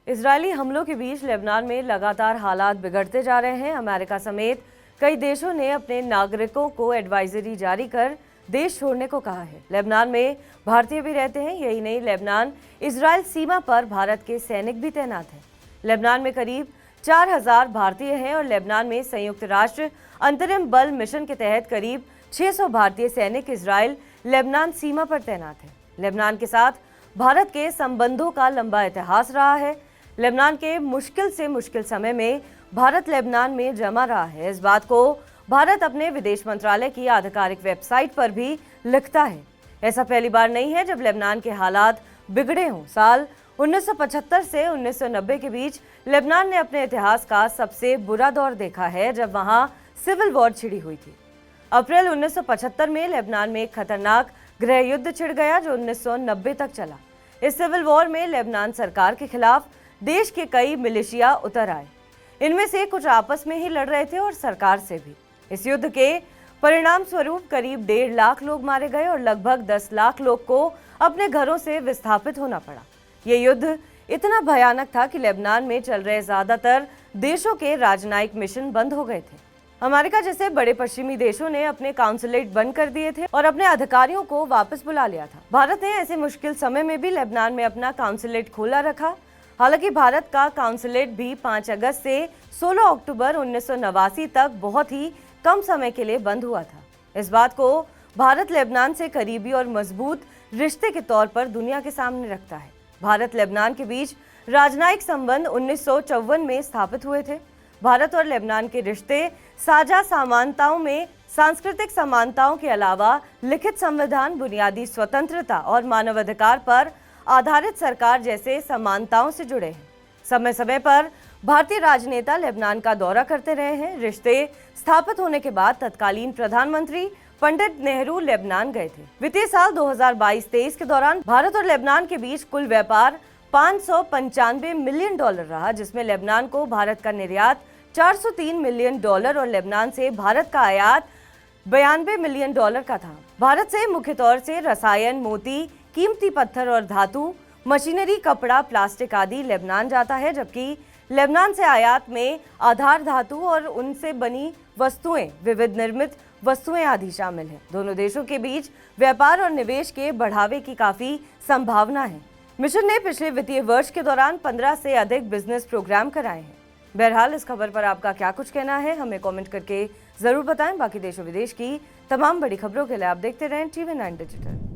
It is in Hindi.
इजरायली हमलों के बीच लेबनान में लगातार हालात बिगड़ते जा रहे हैं। अमेरिका समेत कई देशों ने अपने नागरिकों को एडवाइजरी जारी कर देश छोड़ने को कहा है। लेबनान में भारतीय भी रहते हैं। यही नहीं, लेबनान इजरायल सीमा पर भारत के सैनिक भी तैनात हैं। लेबनान में करीब 4000 भारतीय हैं और लेबनान में संयुक्त राष्ट्र अंतरिम बल मिशन के तहत करीब 600 भारतीय सैनिक इजरायल लेबनान सीमा पर तैनात हैं। लेबनान के साथ भारत के संबंधों का लंबा इतिहास रहा है। लेबनान के मुश्किल से मुश्किल समय में भारत लेबनान में जमा रहा है। इस बात को भारत अपने विदेश मंत्रालय की आधिकारिक वेबसाइट पर भी लिखता है। ऐसा पहली बार नहीं है जब लेबनान के हालात बिगड़े हों। साल 1975 से 1990 के बीच लेबनान ने अपने इतिहास का सबसे बुरा दौर देखा है, जब वहां सिविल वॉर छिड़ी हुई थी। अप्रैल 1975 में लेबनान में एक खतरनाक गृह युद्ध छिड़ गया जो 1990 तक चला। इस सिविल वॉर में लेबनान सरकार के खिलाफ देश के कई मिलिशिया उतर आए। इनमें से कुछ आपस में ही लड़ रहे थे और सरकार से भी। इस युद्ध के परिणाम स्वरूप करीब 1.5 लाख लोग मारे गए और लगभग 10 लाख लोग को अपने घरों से विस्थापित होना पड़ा। ये युद्ध इतना भयानक था कि लेबनान में चल रहे ज्यादातर देशों के राजनयिक मिशन बंद हो गए थे। अमेरिका जैसे बड़े पश्चिमी देशों ने अपने काउंसुलेट बंद कर दिए थे और अपने अधिकारियों को वापस बुला लिया था। भारत ने ऐसे मुश्किल समय में भी लेबनान में अपना काउंसुलेट खोला रखा। हालांकि भारत का काउंसुलेट भी 5 अगस्त से 16 अक्टूबर 1989 तक बहुत ही कम समय के लिए बंद हुआ था। इस बात को भारत लेबनान से करीबी और मजबूत रिश्ते के तौर पर दुनिया के सामने रखता है। भारत लेबनान के बीच राजनयिक संबंध 1954 में स्थापित हुए थे। भारत और लेबनान के रिश्ते साझा समानताओं में सांस्कृतिक समानताओं के अलावा लिखित संविधान, बुनियादी स्वतंत्रता और मानवाधिकार पर आधारित सरकार जैसे समानताओं से जुड़े हैं। समय समय पर भारतीय राजनेता लेबनान का दौरा करते रहे हैं। रिश्ते स्थापित होने के बाद तत्कालीन प्रधानमंत्री पंडित नेहरू लेबनान गए थे। वित्तीय साल 2022-23 के दौरान भारत और लेबनान के बीच कुल व्यापार $595 मिलियन रहा, जिसमें लेबनान को भारत का निर्यात $403 मिलियन और लेबनान से भारत का आयात $92 मिलियन का था। भारत से मुख्य तौर से रसायन, मोती, कीमती पत्थर और धातु, मशीनरी, कपड़ा, प्लास्टिक आदि लेबनान जाता है, जबकि लेबनान से आयात में आधार धातु और उनसे बनी वस्तुएं, विविध निर्मित वस्तुएं आदि शामिल हैं। दोनों देशों के बीच व्यापार और निवेश के बढ़ावे की काफी संभावना है। मिशन ने पिछले वित्तीय वर्ष के दौरान 15 से अधिक बिजनेस प्रोग्राम कराए हैं। बहरहाल, इस खबर पर आपका क्या कुछ कहना है, हमें कमेंट करके जरूर बताएं। बाकी देश और विदेश की तमाम बड़ी खबरों के लिए आप देखते रहें TV9 डिजिटल।